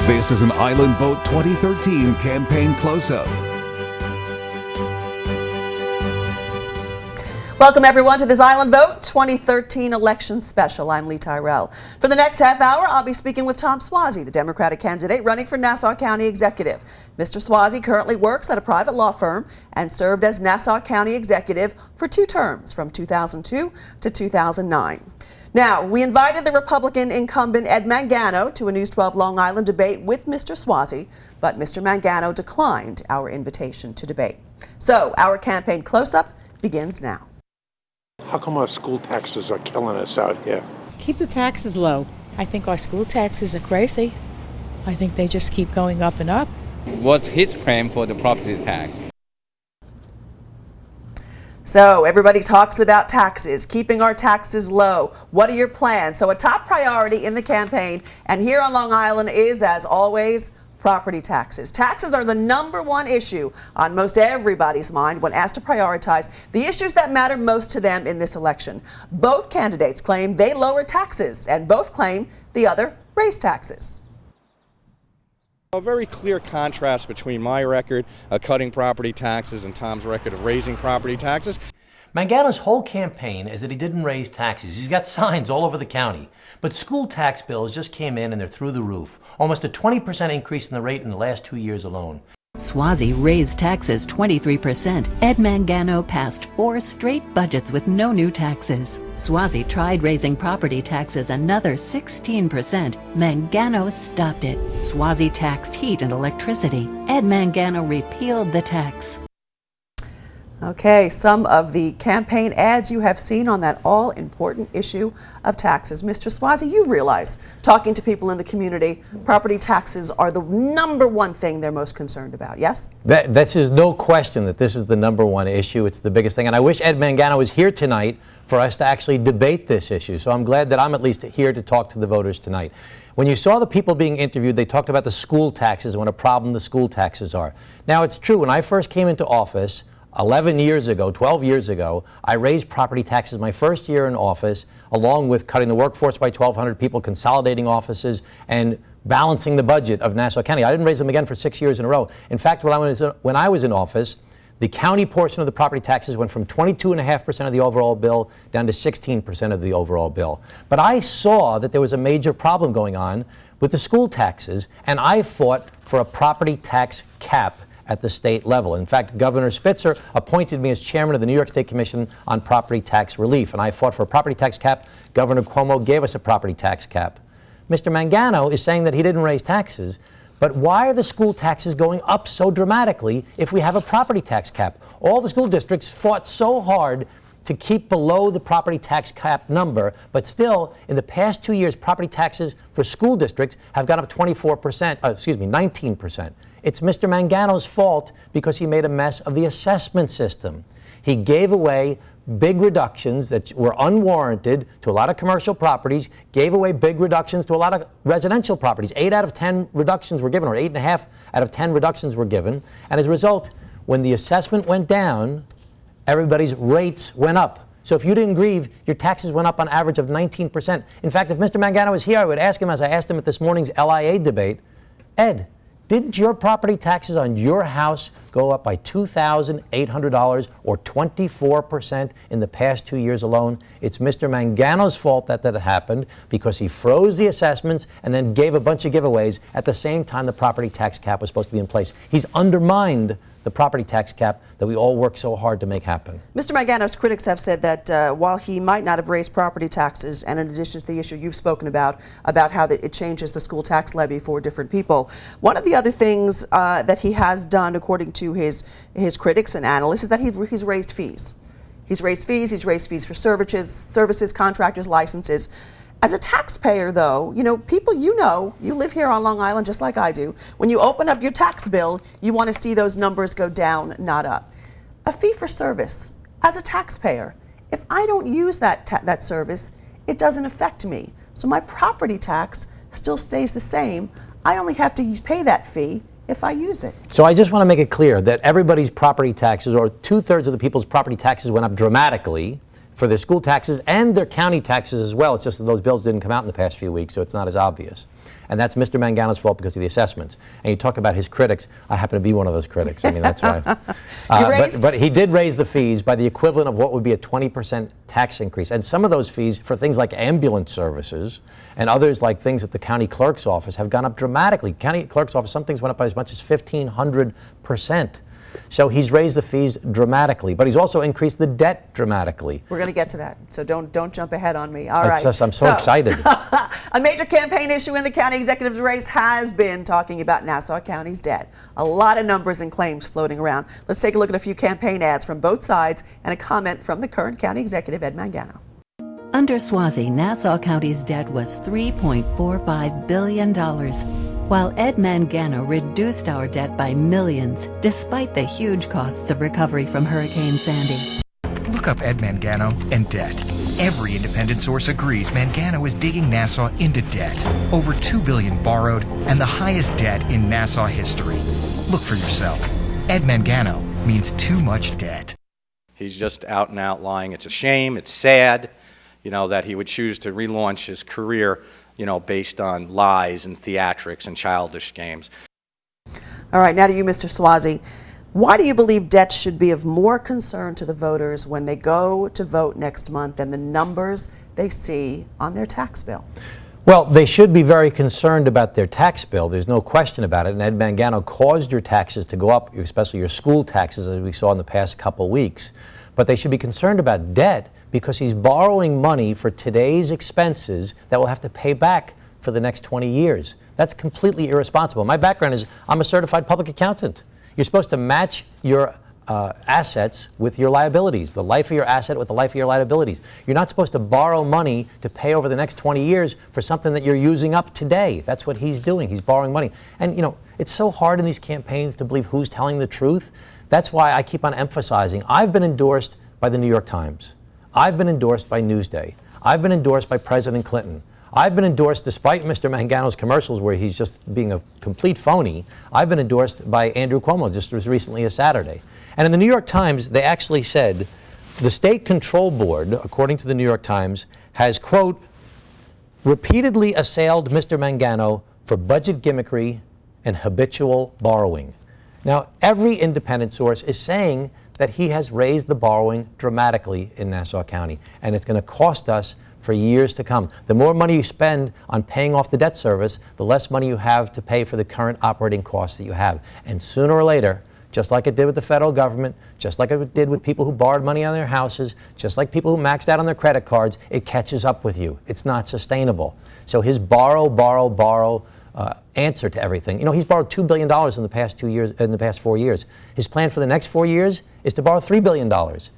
This is an Island Vote 2013 campaign close-up. Welcome everyone to this Island Vote 2013 election special. I'm Lee Tyrell. For the next half hour, I'll be speaking with Tom Suozzi, the Democratic candidate running for Nassau County Executive. Mr. Suozzi currently works at a private law firm and served as Nassau County Executive for 2 terms from 2002 to 2009. Now, we invited the Republican incumbent Ed Mangano to a News 12 Long Island debate with Mr. Suozzi, but Mr. Mangano declined our invitation to debate. So, our campaign close-up begins now. How come our school taxes are killing us out here? Keep the taxes low. I think our school taxes are crazy. I think they just keep going up and up. What's his plan for the property tax? So everybody talks about taxes, keeping our taxes low. What are your plans? So a top priority in the campaign and here on Long Island is, as always, property taxes. Taxes are the #1 issue on most everybody's mind when asked to prioritize the issues that matter most to them in this election. Both candidates claim they lower taxes and both claim the other raise taxes. A very clear contrast between my record of cutting property taxes and Tom's record of raising property taxes. Mangano's whole campaign is that he didn't raise taxes. He's got signs all over the county. But school tax bills just came in and they're through the roof. Almost a 20% increase in the rate in the last 2 years alone. Suozzi raised taxes 23%. Ed Mangano passed 4 straight budgets with no new taxes. Suozzi tried raising property taxes another 16%. Mangano stopped it. Suozzi taxed heat and electricity. Ed Mangano repealed the tax. Okay, some of the campaign ads you have seen on that all-important issue of taxes. Mr. Suozzi, you realize, talking to people in the community, property taxes are the #1 thing they're most concerned about, yes? This is no question that this is the #1 issue. It's the biggest thing. And I wish Ed Mangano was here tonight for us to actually debate this issue. So I'm glad that I'm at least here to talk to the voters tonight. When you saw the people being interviewed, they talked about the school taxes and what a problem the school taxes are. Now, it's true, when I first came into office, 11 years ago, 12 years ago, I raised property taxes my first year in office, along with cutting the workforce by 1,200 people, consolidating offices, and balancing the budget of Nassau County. I didn't raise them again for 6 years in a row. In fact, when I was in office, the county portion of the property taxes went from 22.5% of the overall bill down to 16% of the overall bill. But I saw that there was a major problem going on with the school taxes, and I fought for a property tax cap at the state level. In fact, Governor Spitzer appointed me as chairman of the New York State Commission on Property Tax Relief, and I fought for a property tax cap. Governor Cuomo gave us a property tax cap. Mr. Mangano is saying that he didn't raise taxes, but why are the school taxes going up so dramatically if we have a property tax cap? All the school districts fought so hard to keep below the property tax cap number, but still, in the past 2 years, property taxes for school districts have gone up 19%. It's Mr. Mangano's fault because he made a mess of the assessment system. He gave away big reductions that were unwarranted to a lot of commercial properties, gave away big reductions to a lot of residential properties. 8 out of 10 reductions were given, or 8.5 out of 10 reductions were given. And as a result, when the assessment went down, everybody's rates went up. So if you didn't grieve, your taxes went up on average of 19%. In fact, if Mr. Mangano was here, I would ask him, as I asked him at this morning's LIA debate, Ed, didn't your property taxes on your house go up by $2,800 or 24% in the past 2 years alone? It's Mr. Mangano's fault that happened because he froze the assessments and then gave a bunch of giveaways at the same time the property tax cap was supposed to be in place. He's undermined the property tax cap that we all work so hard to make happen. Mr. Mangano's critics have said that while he might not have raised property taxes, and in addition to the issue you've spoken about how it changes the school tax levy for different people, one of the other things that he has done, according to his critics and analysts, is that he's raised fees. He's raised fees for services, contractors, licenses. As a taxpayer, though, people you live here on Long Island just like I do. When you open up your tax bill, you want to see those numbers go down, not up. A fee for service, as a taxpayer, if I don't use that service, it doesn't affect me. So my property tax still stays the same. I only have to pay that fee if I use it. So I just want to make it clear that everybody's property taxes, or 2/3 of the people's property taxes, went up dramatically. for their school taxes and their county taxes as well. It's just that those bills didn't come out in the past few weeks, so it's not as obvious. And that's Mr. Mangano's fault because of the assessments. And you talk about his critics. I happen to be one of those critics. I mean, that's why. But he did raise the fees by the equivalent of what would be a 20% tax increase. And some of those fees for things like ambulance services and others like things at the county clerk's office have gone up dramatically. County clerk's office, some things went up by as much as 1,500%. So he's raised the fees dramatically, but he's also increased the debt dramatically. We're going to get to that, so don't jump ahead on me. All right. I'm so excited. A major campaign issue in the county executive's race has been talking about Nassau County's debt. A lot of numbers and claims floating around. Let's take a look at a few campaign ads from both sides and a comment from the current county executive, Ed Mangano. Under Suozzi, Nassau County's debt was $3.45 billion, while Ed Mangano reduced our debt by millions, despite the huge costs of recovery from Hurricane Sandy. Look up Ed Mangano and debt. Every independent source agrees Mangano is digging Nassau into debt. Over $2 billion borrowed and the highest debt in Nassau history. Look for yourself. Ed Mangano means too much debt. He's just out and out lying. It's a shame. It's sad, that he would choose to relaunch his career, based on lies and theatrics and childish games. All right, now to you, Mr. Suozzi. Why do you believe debt should be of more concern to the voters when they go to vote next month than the numbers they see on their tax bill? Well, they should be very concerned about their tax bill. There's no question about it. And Ed Mangano caused your taxes to go up, especially your school taxes, as we saw in the past couple weeks. But they should be concerned about debt because he's borrowing money for today's expenses that we'll have to pay back for the next 20 years. That's completely irresponsible. My background is I'm a certified public accountant. You're supposed to match your assets with your liabilities, the life of your asset with the life of your liabilities. You're not supposed to borrow money to pay over the next 20 years for something that you're using up today. That's what he's doing. He's borrowing money. And, it's so hard in these campaigns to believe who's telling the truth. That's why I keep on emphasizing I've been endorsed by the New York Times. I've been endorsed by Newsday. I've been endorsed by President Clinton. I've been endorsed, despite Mr. Mangano's commercials where he's just being a complete phony, I've been endorsed by Andrew Cuomo just as recently as Saturday. And in the New York Times, they actually said the State Control Board, according to the New York Times, has, quote, repeatedly assailed Mr. Mangano for budget gimmickry and habitual borrowing. Now, every independent source is saying that he has raised the borrowing dramatically in Nassau County, and it's going to cost us for years to come. The more money you spend on paying off the debt service, the less money you have to pay for the current operating costs that you have. And sooner or later, just like it did with the federal government, just like it did with people who borrowed money on their houses, just like people who maxed out on their credit cards, it catches up with you. It's not sustainable. So his borrow answer to everything. He's borrowed $2 billion in the past 2 years, in the past 4 years. His plan for the next 4 years is to borrow $3 billion.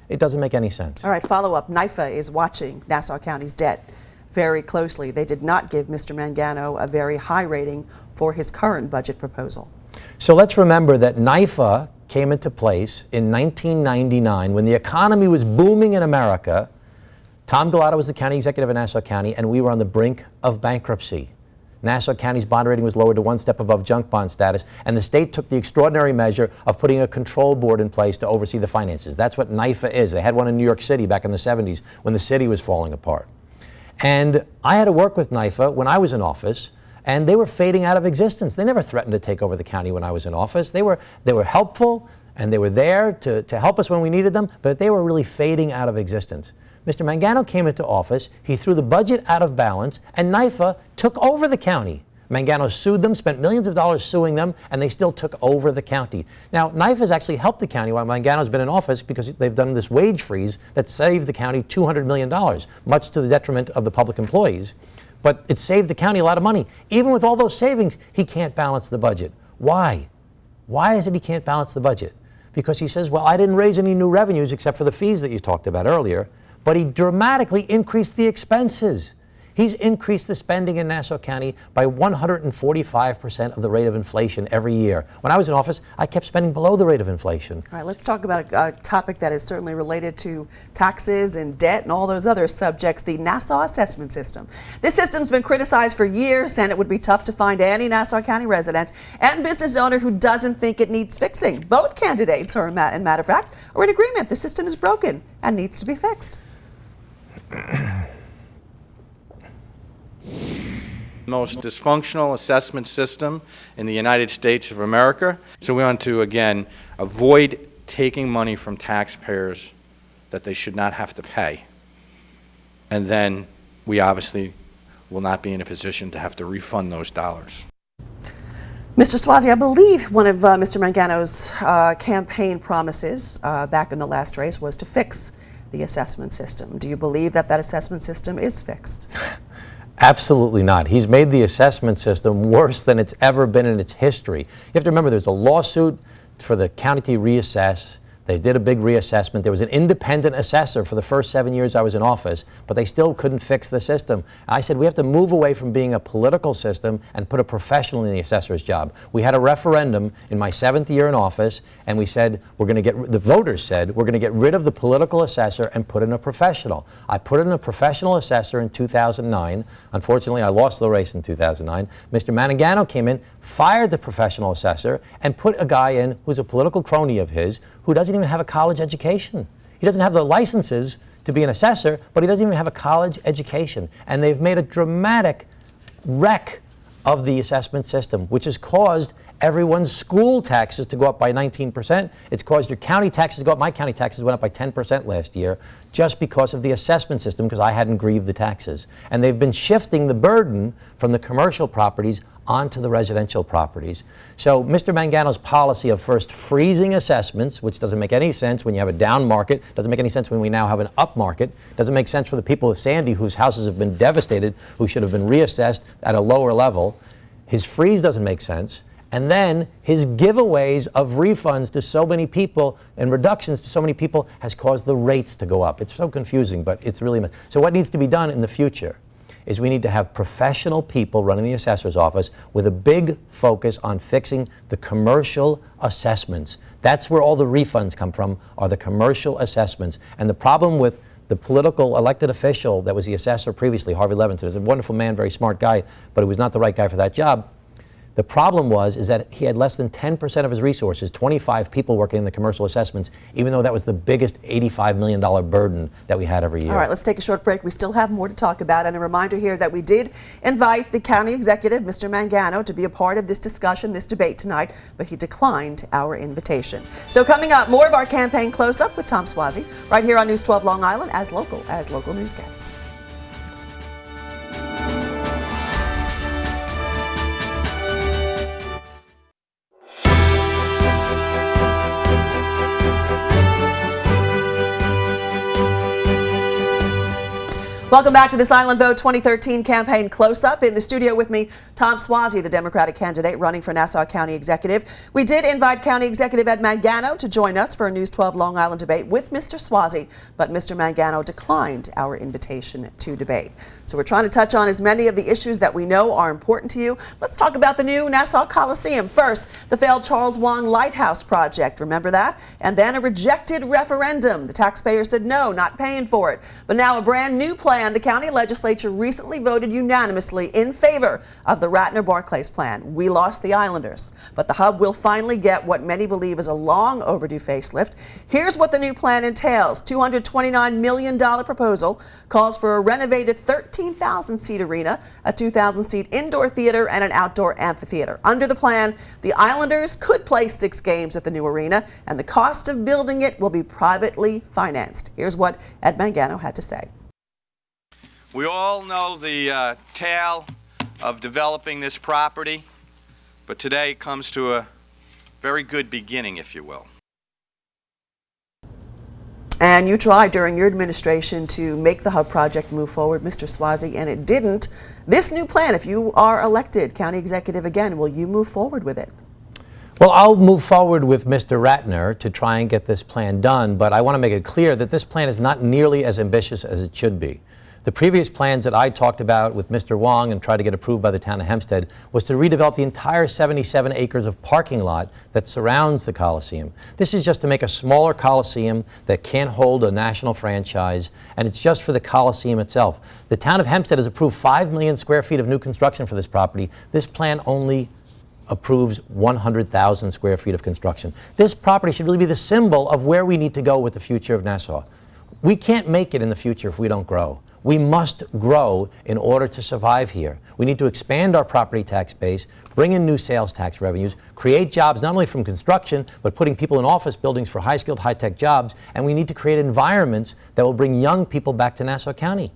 It doesn't make any sense. All right, follow up. NYFA is watching Nassau County's debt very closely. They did not give Mr. Mangano a very high rating for his current budget proposal. So let's remember that NYFA came into place in 1999 when the economy was booming in America. Tom Galato was the county executive of Nassau County, and we were on the brink of bankruptcy. Nassau County's bond rating was lowered to one step above junk bond status, and the state took the extraordinary measure of putting a control board in place to oversee the finances. That's what NYFA is. They had one in New York City back in the 70s when the city was falling apart. And I had to work with NYFA when I was in office, and they were fading out of existence. They never threatened to take over the county when I was in office. They were helpful, and they were there to help us when we needed them, but they were really fading out of existence. Mr. Mangano came into office, he threw the budget out of balance, and NYFA took over the county. Mangano sued them, spent millions of dollars suing them, and they still took over the county. Now, NYFA has actually helped the county while Mangano's been in office because they've done this wage freeze that saved the county $200 million, much to the detriment of the public employees. But it saved the county a lot of money. Even with all those savings, he can't balance the budget. Why? Why is it he can't balance the budget? Because he says, well, I didn't raise any new revenues except for the fees that you talked about earlier, but he dramatically increased the expenses. He's increased the spending in Nassau County by 145% of the rate of inflation every year. When I was in office, I kept spending below the rate of inflation. All right, let's talk about a topic that is certainly related to taxes and debt and all those other subjects, the Nassau assessment system. This system's been criticized for years, and it would be tough to find any Nassau County resident and business owner who doesn't think it needs fixing. Both candidates, in matter of fact, are in agreement the system is broken and needs to be fixed. Most dysfunctional assessment system in the United States of America. So we want to, again, avoid taking money from taxpayers that they should not have to pay. And then we obviously will not be in a position to have to refund those dollars. Mr. Suozzi, I believe one of Mr. Mangano's campaign promises back in the last race was to fix the assessment system. Do you believe that that assessment system is fixed? Absolutely not. He's made the assessment system worse than it's ever been in its history. You have to remember there's a lawsuit for the county to reassess. They did a big reassessment. There was an independent assessor for the first 7 years I was in office, but they still couldn't fix the system. I said we have to move away from being a political system and put a professional in the assessor's job. We had a referendum in my 7th year in office, and we said the voters said we're going to get rid of the political assessor and put in a professional. I put in a professional assessor in 2009. Unfortunately, I lost the race in 2009. Mr. Mangano came in, fired the professional assessor, and put a guy in who's a political crony of his who doesn't even have a college education. He doesn't have the licenses to be an assessor, but he doesn't even have a college education. And they've made a dramatic wreck of the assessment system, which has caused everyone's school taxes to go up by 19%. It's caused your county taxes to go up. My county taxes went up by 10% last year just because of the assessment system, because I hadn't grieved the taxes. And they've been shifting the burden from the commercial properties onto the residential properties. So Mr. Mangano's policy of first freezing assessments, which doesn't make any sense when you have a down market, doesn't make any sense when we now have an up market, doesn't make sense for the people of Sandy whose houses have been devastated, who should have been reassessed at a lower level. His freeze doesn't make sense. And then his giveaways of refunds to so many people and reductions to so many people has caused the rates to go up. It's so confusing, but it's really... So what needs to be done in the future is we need to have professional people running the assessor's office with a big focus on fixing the commercial assessments. That's where all the refunds come from, are the commercial assessments. And the problem with the political elected official that was the assessor previously, Harvey Levinson, is a wonderful man, very smart guy, but he was not the right guy for that job. The problem is that he had less than 10% of his resources, 25 people working in the commercial assessments, even though that was the biggest $85 million burden that we had every year. All right, let's take a short break. We still have more to talk about. And a reminder here that we did invite the county executive, Mr. Mangano, to be a part of this discussion, this debate tonight, but he declined our invitation. So coming up, more of our campaign close-up with Tom Suozzi, right here on News 12 Long Island, as local news gets. Welcome back to this Island Vote 2013 campaign close-up. In the studio with me, Tom Suozzi, the Democratic candidate running for Nassau County Executive. We did invite County Executive Ed Mangano to join us for a News 12 Long Island debate with Mr. Suozzi, but Mr. Mangano declined our invitation to debate. So we're trying to touch on as many of the issues that we know are important to you. Let's talk about the new Nassau Coliseum. First, the failed Charles Wang Lighthouse project. Remember that? And then a rejected referendum. The taxpayers said no, not paying for it. But now a brand new plan. The county legislature recently voted unanimously in favor of the Ratner-Barclays plan. We lost the Islanders, but the hub will finally get what many believe is a long overdue facelift. Here's what the new plan entails. $229 million proposal calls for a renovated 13,000-seat arena, a 2,000-seat indoor theater, and an outdoor amphitheater. Under the plan, the Islanders could play 6 games at the new arena, and the cost of building it will be privately financed. Here's what Ed Mangano had to say. We all know the tale of developing this property, but today it comes to a very good beginning, if you will. And you tried during your administration to make the hub project move forward, Mr. Suozzi, and it didn't. This new plan, if you are elected county executive again, will you move forward with it? Well, I'll move forward with Mr. Ratner to try and get this plan done, but I want to make it clear that this plan is not nearly as ambitious as it should be. The previous plans that I talked about with Mr. Wong and tried to get approved by the town of Hempstead was to redevelop the entire 77 acres of parking lot that surrounds the Coliseum. This is just to make a smaller Coliseum that can't hold a national franchise, and it's just for the Coliseum itself. The town of Hempstead has approved 5 million square feet of new construction for this property. This plan only approves 100,000 square feet of construction. This property should really be the symbol of where we need to go with the future of Nassau. We can't make it in the future if we don't grow. We must grow in order to survive here. We need to expand our property tax base, bring in new sales tax revenues, create jobs not only from construction, but putting people in office buildings for high-skilled, high-tech jobs, and we need to create environments that will bring young people back to Nassau County.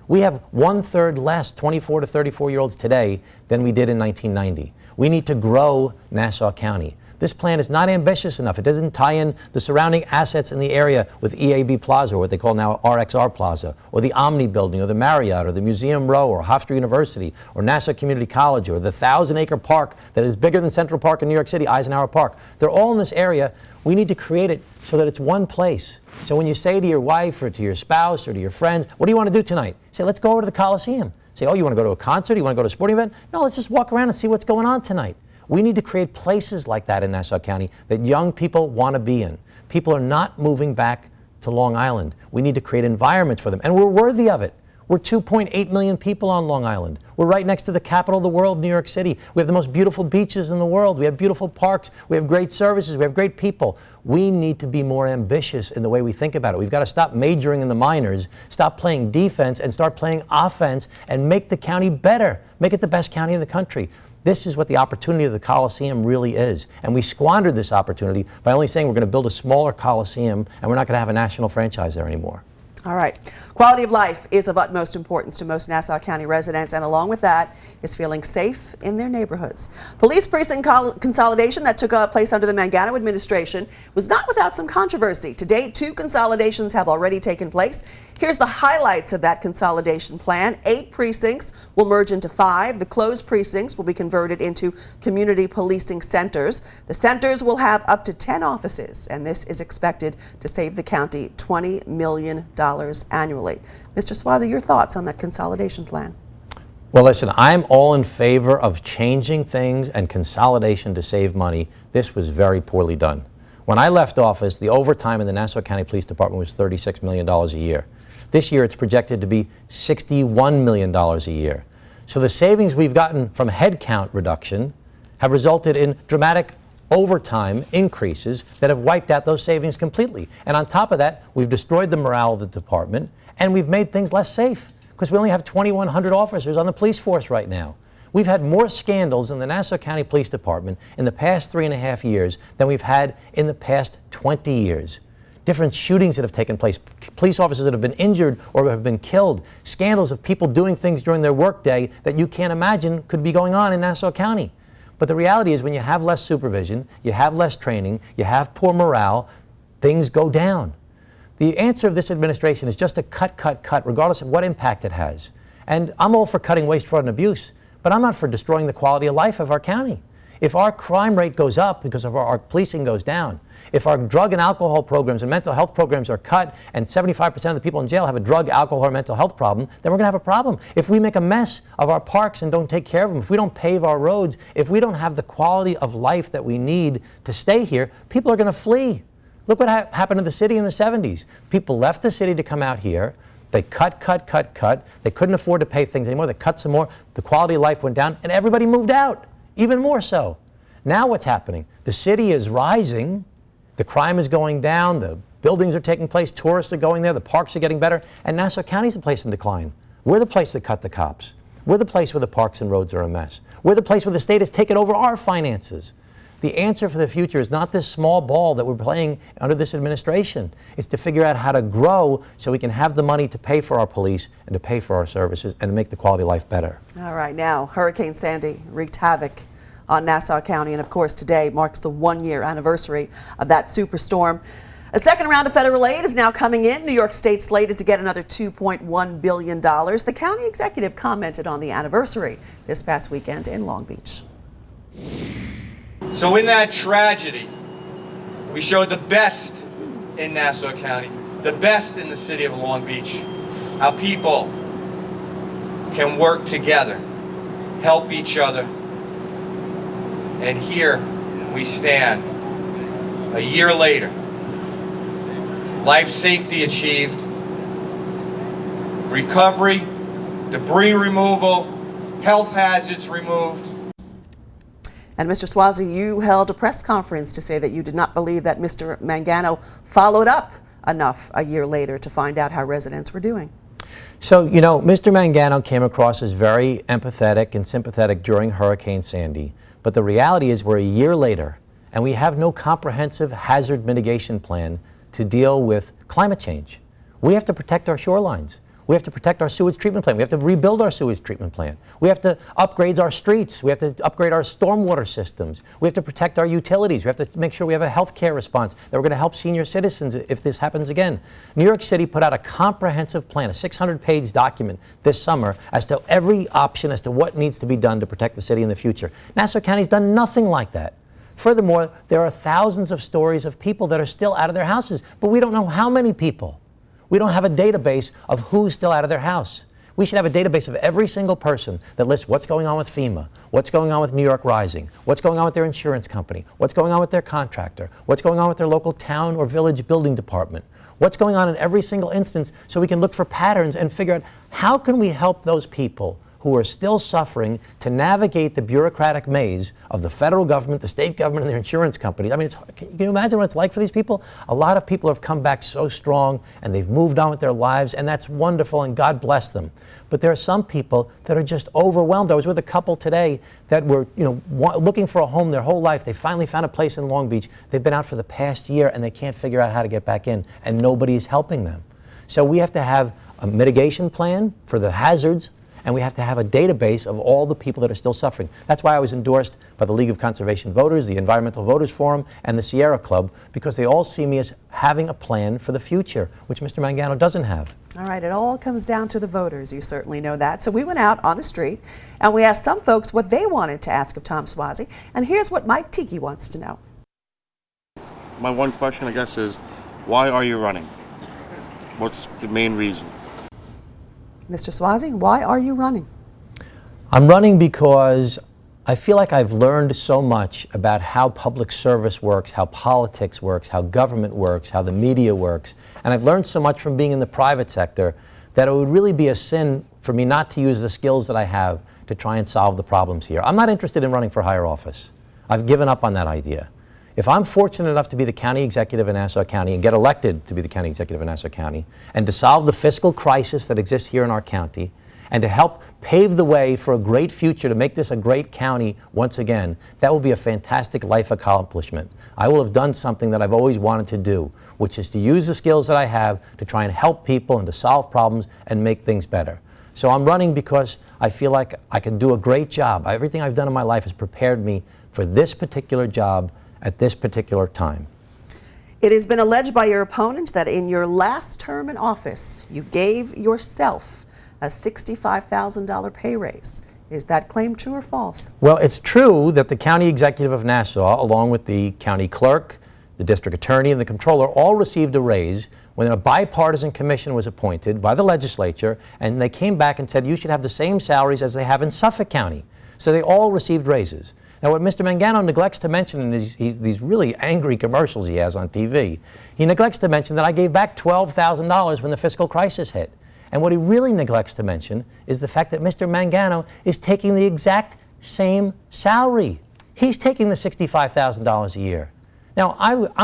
We have 1/3 less 24 to 34-year-olds today than we did in 1990. We need to grow Nassau County. This plan is not ambitious enough. It doesn't tie in the surrounding assets in the area with EAB Plaza, or what they call now RXR Plaza, or the Omni Building, or the Marriott, or the Museum Row, or Hofstra University, or Nassau Community College, or the 1,000-acre park that is bigger than Central Park in New York City, Eisenhower Park. They're all in this area. We need to create it so that it's one place. So when you say to your wife or to your spouse or to your friends, what do you want to do tonight? Say, let's go over to the Coliseum. Say, oh, you want to go to a concert? You want to go to a sporting event? No, let's just walk around and see what's going on tonight. We need to create places like that in Nassau County that young people want to be in. People are not moving back to Long Island. We need to create environments for them, and we're worthy of it. We're 2.8 million people on Long Island. We're right next to the capital of the world, New York City. We have the most beautiful beaches in the world. We have beautiful parks. We have great services. We have great people. We need to be more ambitious in the way we think about it. We've got to stop majoring in the minors, stop playing defense, and start playing offense, and make the county better. Make it the best county in the country. This is what the opportunity of the Coliseum really is. And we squandered this opportunity by only saying we're going to build a smaller Coliseum and we're not going to have a national franchise there anymore. All right. Quality of life is of utmost importance to most Nassau County residents, and along with that is feeling safe in their neighborhoods. Police precinct consolidation that took place under the Mangano administration was not without some controversy. To date, 2 consolidations have already taken place. Here's the highlights of that consolidation plan. 8 precincts will merge into 5. The closed precincts will be converted into community policing centers. The centers will have up to 10 offices, and this is expected to save the county $20 million annually. Mr. Suozzi, your thoughts on that consolidation plan? Well, listen, I'm all in favor of changing things and consolidation to save money. This was very poorly done. When I left office, the overtime in the Nassau County Police Department was $36 million a year. This year, it's projected to be $61 million a year. So the savings we've gotten from headcount reduction have resulted in dramatic overtime increases that have wiped out those savings completely. And on top of that, we've destroyed the morale of the department, and we've made things less safe because we only have 2,100 officers on the police force right now. We've had more scandals in the Nassau County Police Department in the past 3.5 years than we've had in the past 20 years. Different shootings that have taken place, police officers that have been injured or have been killed, scandals of people doing things during their workday that you can't imagine could be going on in Nassau County. But the reality is when you have less supervision, you have less training, you have poor morale, things go down. The answer of this administration is just to cut, regardless of what impact it has. And I'm all for cutting waste, fraud, and abuse, but I'm not for destroying the quality of life of our county. If our crime rate goes up because of our policing goes down, if our drug and alcohol programs and mental health programs are cut and 75% of the people in jail have a drug, alcohol, or mental health problem, then we're going to have a problem. If we make a mess of our parks and don't take care of them, if we don't pave our roads, if we don't have the quality of life that we need to stay here, people are going to flee. Look what happened to the city in the 70s. People left the city to come out here. They cut. They couldn't afford to pay things anymore. They cut some more. The quality of life went down, and everybody moved out, even more so. Now what's happening? The city is rising. The crime is going down. The buildings are taking place. Tourists are going there. The parks are getting better. And Nassau County is a place in decline. We're the place that cut the cops. We're the place where the parks and roads are a mess. We're the place where the state has taken over our finances. The answer for the future is not this small ball that we're playing under this administration. It's to figure out how to grow so we can have the money to pay for our police and to pay for our services and to make the quality of life better. All right, now, Hurricane Sandy wreaked havoc on Nassau County, and of course today marks the 1-year anniversary of that superstorm. A second round of federal aid is now coming in. New York State slated to get another $2.1 billion. The county executive commented on the anniversary this past weekend in Long Beach. So in that tragedy, we showed the best in Nassau County, the best in the city of Long Beach, how people can work together, help each other. And here we stand, a year later, life safety achieved, recovery, debris removal, health hazards removed. And Mr. Suozzi, you held a press conference to say that you did not believe that Mr. Mangano followed up enough a year later to find out how residents were doing? So, you know, Mr. Mangano came across as very empathetic and sympathetic during Hurricane Sandy. But the reality is we're a year later and we have no comprehensive hazard mitigation plan to deal with climate change. We have to protect our shorelines. We have to protect our sewage treatment plant. We have to rebuild our sewage treatment plant. We have to upgrade our streets. We have to upgrade our stormwater systems. We have to protect our utilities. We have to make sure we have a health care response that we're going to help senior citizens if this happens again. New York City put out a comprehensive plan, a 600-page document this summer as to every option as to what needs to be done to protect the city in the future. Nassau County's done nothing like that. Furthermore, there are thousands of stories of people that are still out of their houses, but we don't know how many people. We don't have a database of who's still out of their house. We should have a database of every single person that lists what's going on with FEMA, what's going on with New York Rising, what's going on with their insurance company, what's going on with their contractor, what's going on with their local town or village building department, what's going on in every single instance so we can look for patterns and figure out how can we help those people who are still suffering to navigate the bureaucratic maze of the federal government, the state government, and their insurance companies. I mean, can you imagine what it's like for these people? A lot of people have come back so strong and they've moved on with their lives, and that's wonderful, and God bless them. But there are some people that are just overwhelmed. I was with a couple today that were, looking for a home their whole life. They finally found a place in Long Beach. They've been out for the past year and they can't figure out how to get back in, and nobody's helping them. So we have to have a mitigation plan for the hazards, and we have to have a database of all the people that are still suffering. That's why I was endorsed by the League of Conservation Voters, the Environmental Voters Forum, and the Sierra Club, because they all see me as having a plan for the future, which Mr. Mangano doesn't have. All right, it all comes down to the voters. You certainly know that. So we went out on the street and we asked some folks what they wanted to ask of Tom Suozzi, and here's what Mike Tiki wants to know. My one question, I guess, is why are you running? What's the main reason? Mr. Suozzi, why are you running? I'm running because I feel like I've learned so much about how public service works, how politics works, how government works, how the media works, and I've learned so much from being in the private sector that it would really be a sin for me not to use the skills that I have to try and solve the problems here. I'm not interested in running for higher office. I've given up on that idea. If I'm fortunate enough to be the county executive in Nassau County and get elected to be the county executive in Nassau County and to solve the fiscal crisis that exists here in our county and to help pave the way for a great future to make this a great county once again, that will be a fantastic life accomplishment. I will have done something that I've always wanted to do, which is to use the skills that I have to try and help people and to solve problems and make things better. So I'm running because I feel like I can do a great job. Everything I've done in my life has prepared me for this particular job at this particular time. It has been alleged by your opponent that in your last term in office, you gave yourself a $65,000 pay raise. Is that claim true or false? Well, it's true that the county executive of Nassau, along with the county clerk, the district attorney, and the controller, all received a raise when a bipartisan commission was appointed by the legislature, and they came back and said you should have the same salaries as they have in Suffolk County. So they all received raises. Now, what Mr. Mangano neglects to mention in these really angry commercials he has on TV, he neglects to mention that I gave back $12,000 when the fiscal crisis hit. And what he really neglects to mention is the fact that Mr. Mangano is taking the exact same salary. He's taking the $65,000 a year. Now,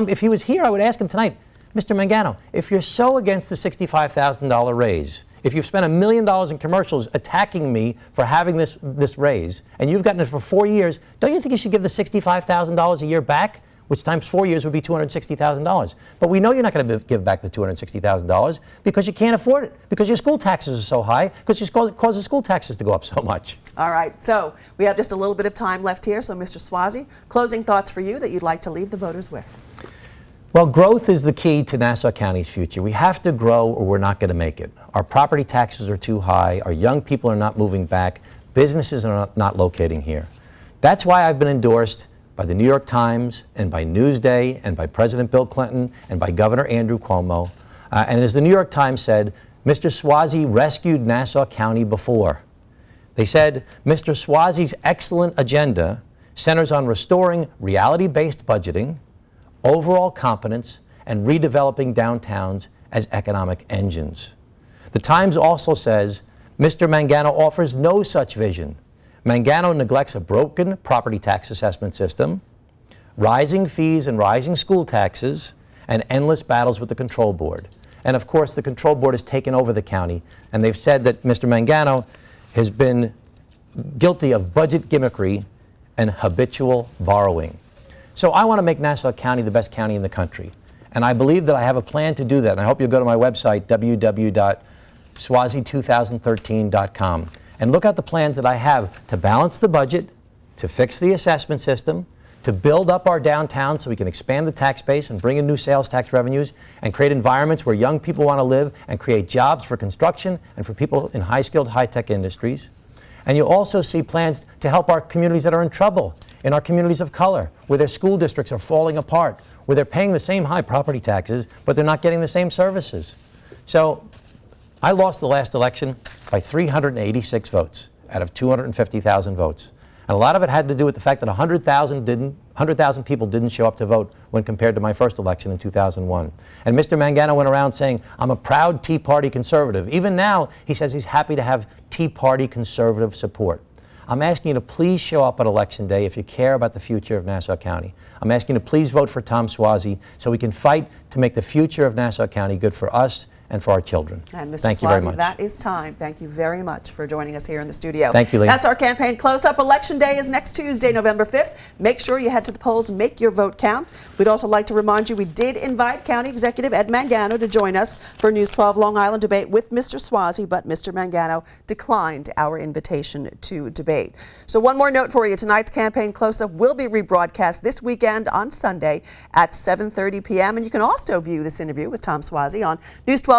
if he was here, I would ask him tonight, Mr. Mangano, if you're so against the $65,000 raise, if you've spent $1 million in commercials attacking me for having this raise, and you've gotten it for 4 years, don't you think you should give the $65,000 a year back, which times 4 years would be $260,000? But we know you're not going to give back the $260,000 because you can't afford it, because your school taxes are so high, because you causes school taxes to go up so much. All right, so we have just a little bit of time left here. So, Mr. Suozzi, closing thoughts for you that you'd like to leave the voters with. Well, growth is the key to Nassau County's future. We have to grow or we're not going to make it. Our property taxes are too high. Our young people are not moving back. Businesses are not locating here. That's why I've been endorsed by the New York Times and by Newsday and by President Bill Clinton and by Governor Andrew Cuomo. And as the New York Times said, Mr. Suozzi rescued Nassau County before. They said, Mr. Suozzi's excellent agenda centers on restoring reality-based budgeting, overall competence, and redeveloping downtowns as economic engines. The Times also says, Mr. Mangano offers no such vision. Mangano neglects a broken property tax assessment system, rising fees and rising school taxes, and endless battles with the control board. And of course, the control board has taken over the county, and they've said that Mr. Mangano has been guilty of budget gimmickry and habitual borrowing. So I want to make Nassau County the best county in the country. And I believe that I have a plan to do that. And I hope you'll go to my website, www.suozzi2013.com, and look at the plans that I have to balance the budget, to fix the assessment system, to build up our downtown so we can expand the tax base and bring in new sales tax revenues and create environments where young people want to live and create jobs for construction and for people in high-skilled, high-tech industries. And you'll also see plans to help our communities that are in trouble, in our communities of color, where their school districts are falling apart, where they're paying the same high property taxes, but they're not getting the same services. So I lost the last election by 386 votes out of 250,000 votes. And a lot of it had to do with the fact that 100,000 people didn't show up to vote when compared to my first election in 2001. And Mr. Mangano went around saying, I'm a proud Tea Party conservative. Even now, he says he's happy to have Tea Party conservative support. I'm asking you to please show up on Election Day if you care about the future of Nassau County. I'm asking you to please vote for Tom Suozzi so we can fight to make the future of Nassau County good for us and for our children. And Mr. Thank you very Suozzi, much. that is time. Thank you very much for joining us here in the studio. Thank you, Lee. That's our campaign close-up. Election Day is next Tuesday, November 5th. Make sure you head to the polls, make your vote count. We'd also like to remind you we did invite County Executive Ed Mangano to join us for News 12 Long Island debate with Mr. Suozzi, but Mr. Mangano declined our invitation to debate. So one more note for you. Tonight's campaign close-up will be rebroadcast this weekend on Sunday at 7:30 p.m. And you can also view this interview with Tom Suozzi on news12.com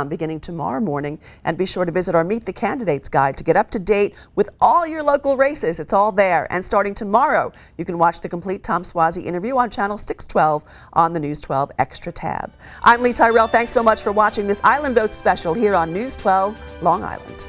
beginning tomorrow morning. And be sure to visit our Meet the Candidates guide to get up to date with all your local races. It's all there. And starting tomorrow, you can watch the complete Tom Suozzi interview on channel 612 on the News 12 Extra tab. I'm Lee Tyrell. Thanks so much for watching this Island Vote special here on News 12 Long Island.